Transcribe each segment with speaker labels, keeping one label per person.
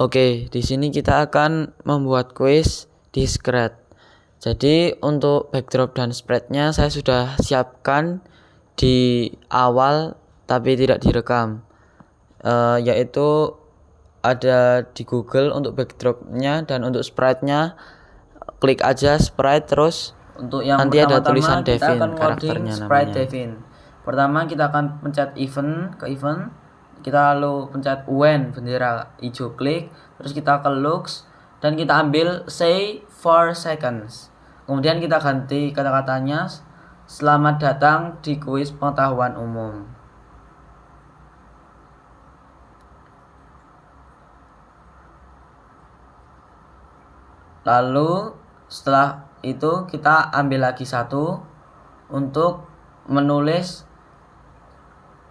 Speaker 1: Oke, di sini kita akan membuat kuis di Scratch. Jadi untuk backdrop dan spreadnya saya sudah siapkan di awal tapi tidak direkam, yaitu ada di Google untuk backdropnya, dan untuk sprite-nya klik aja sprite, terus
Speaker 2: Untuk yang
Speaker 1: nanti ada tulisan
Speaker 2: kita
Speaker 1: Devin,
Speaker 2: akan
Speaker 1: karakternya
Speaker 2: sprite
Speaker 1: namanya.
Speaker 2: Devin. Pertama kita akan pencet event, kita lalu pencet when bendera hijau, klik, terus kita ke looks dan kita ambil say for seconds. Kemudian kita ganti kata-katanya selamat datang di kuis pengetahuan umum. Lalu setelah itu kita ambil lagi satu untuk menulis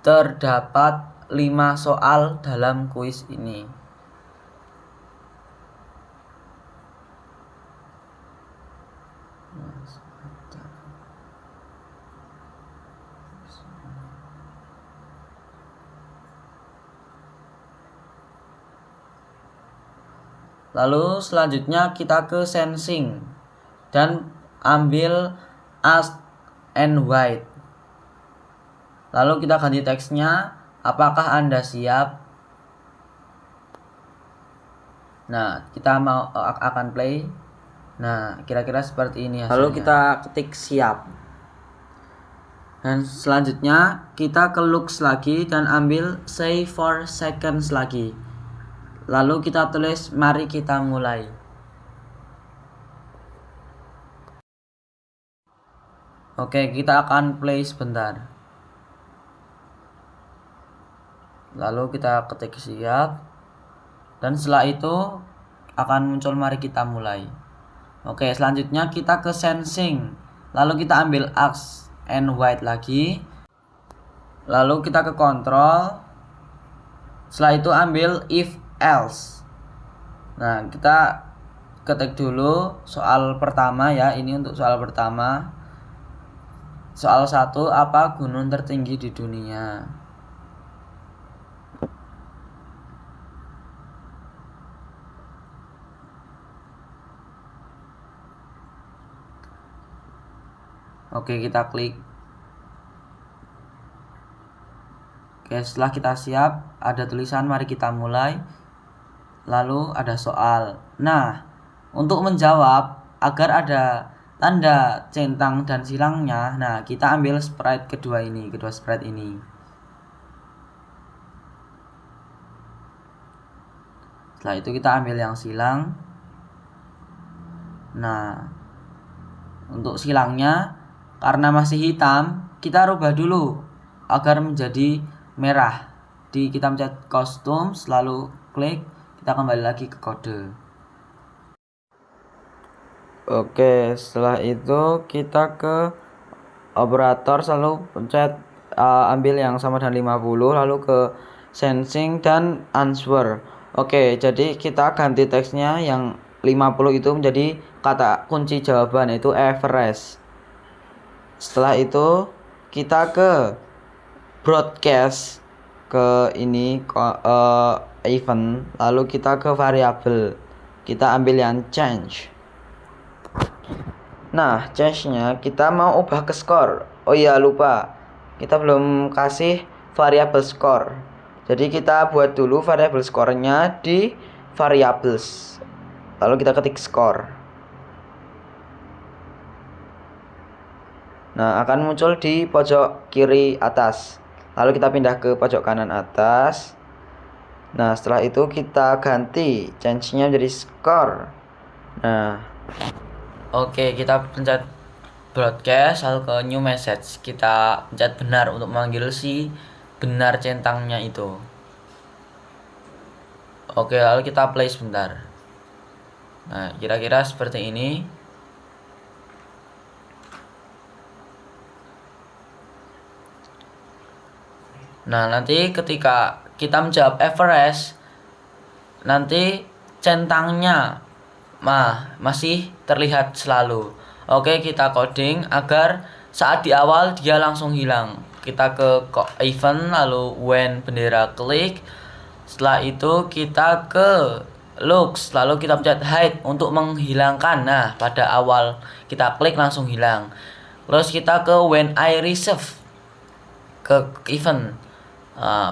Speaker 2: terdapat 5 soal dalam kuis ini. Lalu selanjutnya kita ke sensing dan ambil ask and white. Lalu kita ganti teksnya, apakah Anda siap? Nah, kita akan play. Nah, kira-kira seperti ini hasilnya.
Speaker 1: Lalu kita ketik siap.
Speaker 2: Dan selanjutnya kita ke looks lagi dan ambil say for seconds lagi. Lalu kita tulis mari kita mulai. Oke, kita akan play sebentar. Lalu kita ketik siap. Dan setelah itu akan muncul mari kita mulai. Oke, selanjutnya kita ke sensing. Lalu kita ambil ask and white lagi. Lalu kita ke control. Setelah itu ambil if else. Nah, kita ketik dulu soal pertama ya. Ini untuk soal pertama. Soal 1, apa gunung tertinggi di dunia? Oke, kita klik. Oke, setelah kita siap, ada tulisan mari kita mulai. Lalu ada soal. Nah, untuk menjawab agar ada tanda centang dan silangnya, nah kita ambil sprite kedua sprite ini. Setelah itu kita ambil yang silang. Nah, untuk silangnya karena masih hitam, kita rubah dulu agar menjadi merah. Kita mencet kostum, lalu klik, kita kembali lagi ke kode.
Speaker 1: Oke, setelah itu kita ke operator, selalu pencet ambil yang sama dengan 50, lalu ke sensing dan answer. Oke, jadi kita ganti teksnya yang 50 itu menjadi kata kunci jawaban, yaitu Everest. Setelah itu kita ke broadcast, ke ini event, lalu kita ke variabel, kita ambil yang change. Nah, change-nya kita mau ubah ke skor. Oh iya, lupa, kita belum kasih variabel skor. Jadi kita buat dulu variabel skornya di variables. Lalu kita ketik skor. Nah, akan muncul di pojok kiri atas. Lalu kita pindah ke pojok kanan atas. Nah, setelah itu kita ganti change-nya menjadi skor. Nah, oke, kita pencet broadcast, lalu ke new message. Kita pencet benar untuk memanggil si benar centangnya itu. Oke, lalu kita play sebentar. Nah, kira-kira seperti ini. Nah, nanti ketika kita menjawab Everest, nanti centangnya masih terlihat selalu. Oke, kita coding agar saat di awal dia langsung hilang. Kita ke event, lalu when bendera, klik. Setelah itu kita ke
Speaker 2: looks, lalu kita pencet hide untuk menghilangkan. Nah, pada awal kita klik langsung hilang. Terus kita ke when I reserve, ke event.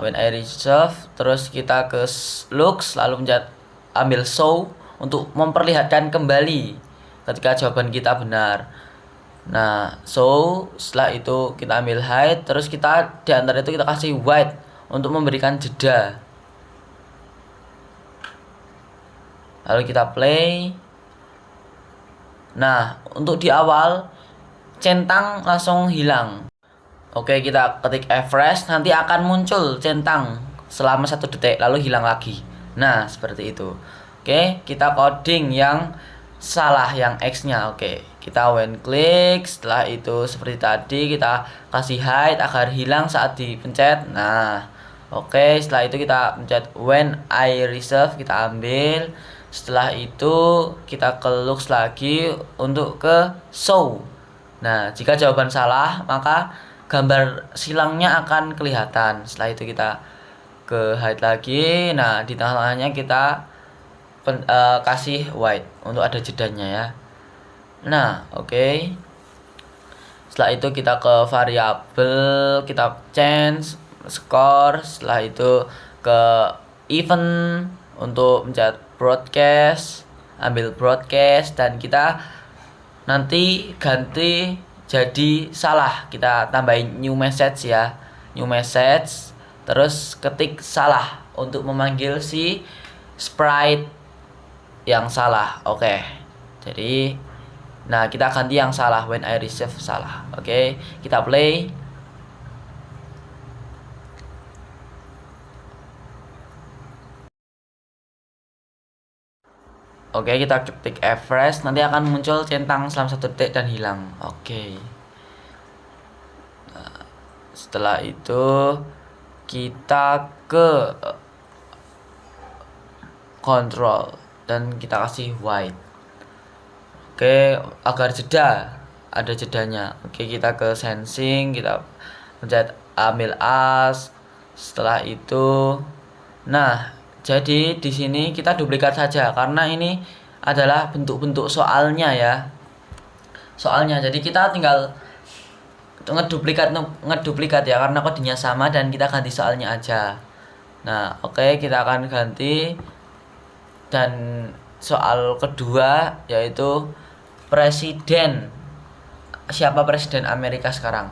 Speaker 2: When I reserve, terus kita ke looks, lalu pencet ambil show untuk memperlihatkan kembali ketika jawaban kita benar. Nah, so setelah itu kita ambil hide, terus kita di antara itu kita kasih white untuk memberikan jeda. Lalu kita play. Nah, untuk di awal centang langsung hilang. Oke, kita ketik refresh, nanti akan muncul centang selama 1 detik lalu hilang lagi. Nah, seperti itu. Oke, kita coding yang salah, yang X-nya. Oke, kita when klik, setelah itu seperti tadi kita kasih hide agar hilang saat dipencet. Nah, oke, setelah itu kita pencet when I reserve, kita ambil. Setelah itu kita ke looks lagi untuk ke show. Nah, jika jawaban salah, maka gambar silangnya akan kelihatan. Setelah itu kita ke hide lagi. Nah, di tengah-tengahnya kita kasih white untuk ada jedanya ya. Nah, oke. Setelah itu kita ke variabel, kita change score. Setelah itu ke event untuk mencet broadcast, ambil broadcast, dan kita nanti ganti jadi salah, kita tambahin new message ya, new message, terus ketik salah untuk memanggil si sprite yang salah. Oke, jadi nah kita ganti yang salah, when I receive salah. Oke, kita play. Oke, kita ketik refresh, nanti akan muncul centang selama 1 detik dan hilang. Oke. Nah, setelah itu kita ke control dan kita kasih white. Oke, agar jeda, ada jedanya. Oke, kita ke sensing, kita pencet ambil as. Setelah itu, nah, jadi di sini kita duplikat saja karena ini adalah bentuk-bentuk soalnya ya. Soalnya, jadi kita tinggal ngeduplikat ya karena kodenya sama dan kita ganti soalnya aja. Nah, oke, kita akan ganti dan soal kedua yaitu presiden. Siapa presiden Amerika sekarang?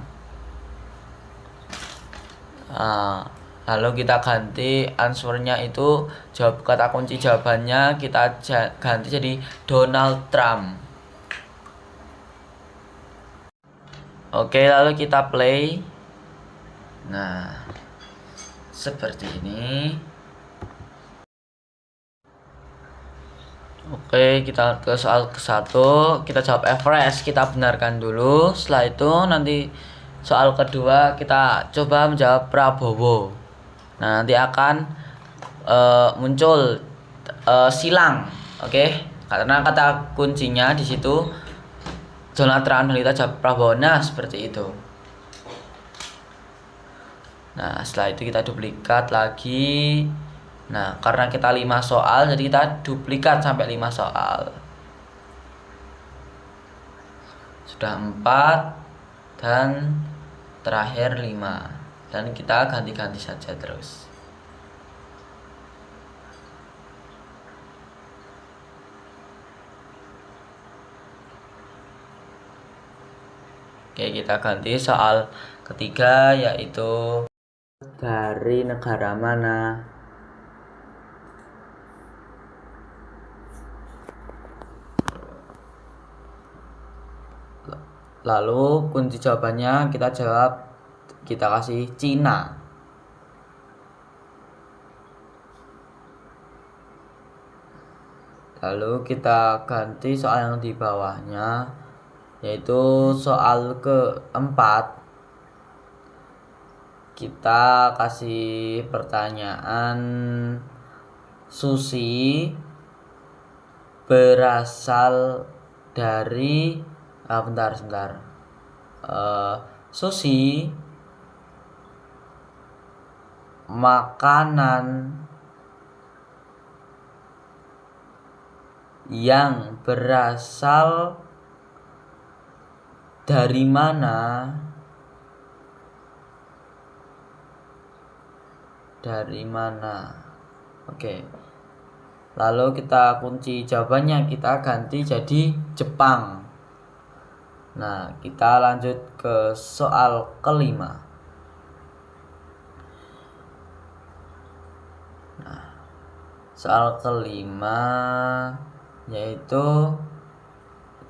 Speaker 2: Lalu kita ganti answernya itu jawab kata kunci jawabannya kita ganti jadi Donald Trump. Oke, lalu kita play. Nah, seperti ini. Oke, kita ke soal ke-1, kita jawab refresh, kita benarkan dulu. Setelah itu nanti soal kedua kita coba menjawab Prabowo. Nah, nanti akan muncul silang. Oke, karena kata kuncinya di situ Donald Trump, dan kita jawab Prabowo. Nah, seperti itu. Nah, setelah itu kita duplikat lagi. Nah, karena kita 5 soal, jadi kita duplikat sampai 5 soal. Sudah 4 dan terakhir 5. Dan kita ganti-ganti saja terus. Oke, kita ganti soal ketiga yaitu dari negara mana. Lalu kunci jawabannya kita jawab, kita kasih Cina. Lalu kita ganti soal yang di bawahnya yaitu soal keempat. Kita kasih pertanyaan, sushi berasal dari sebentar. Sushi makanan yang berasal dari mana? Dari mana? Oke. Lalu kita kunci jawabannya, kita ganti jadi Jepang. Nah, kita lanjut ke soal kelima. Nah, soal kelima yaitu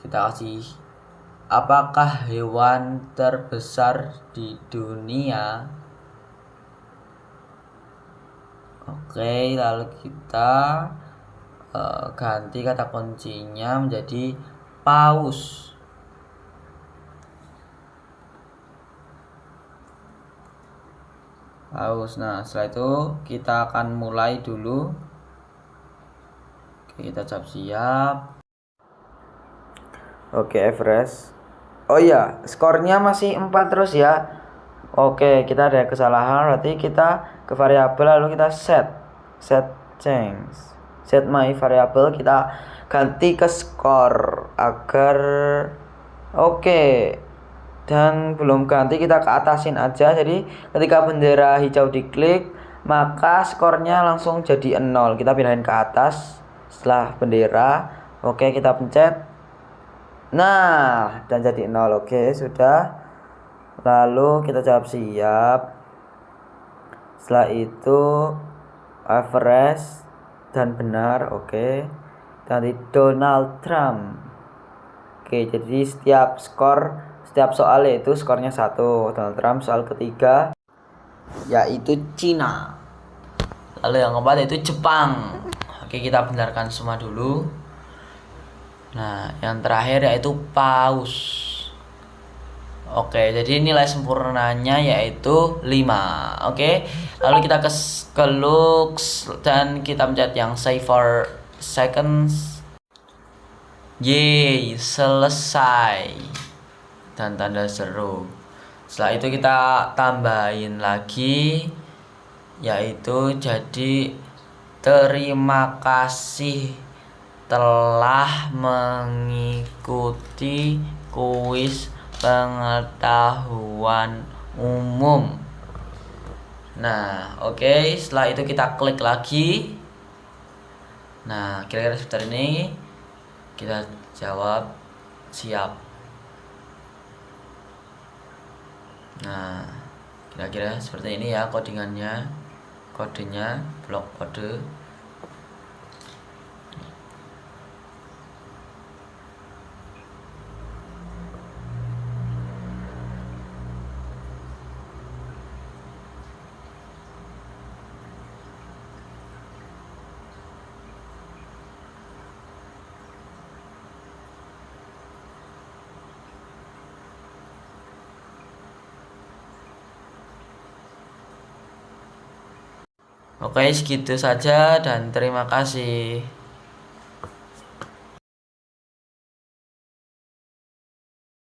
Speaker 2: kita kasih, apakah hewan terbesar di dunia? Oke, lalu kita ganti kata kuncinya menjadi paus. Paus. Nah, setelah itu kita akan mulai dulu. Oke, kita siap.
Speaker 1: Oke, Everest. Oh iya, skornya masih 4 terus ya. Oke, kita ada kesalahan, berarti kita ke variabel lalu kita set change, set my variable, kita ganti ke skor agar oke. Dan belum ganti, kita ke atasin aja. Jadi ketika bendera hijau diklik, maka skornya langsung jadi 0. Kita pindahin ke atas setelah bendera. Oke, kita pencet. Nah, dan jadi 0. Oke, sudah. Lalu kita jawab siap. Setelah itu Everest dan benar. Oke. Dari Donald Trump. Oke, jadi setiap soal itu skornya 1. Donald Trump. Soal ketiga yaitu Cina.
Speaker 2: Lalu yang keempat yaitu Jepang. Oke, kita benarkan semua dulu. Nah, yang terakhir yaitu paus. Oke, jadi nilai sempurnanya yaitu 5. Oke, lalu kita ke looks dan kita pencet yang save for seconds. Yeay, selesai. Dan tanda seru. Setelah itu kita tambahin lagi, yaitu jadi terima kasih telah mengikuti kuis pengetahuan umum. Nah, oke, setelah itu kita klik lagi. Nah, kira-kira seperti ini. Kita jawab siap. Nah, kira-kira seperti ini ya kodenya, blok kode. Oke, segitu saja dan terima kasih.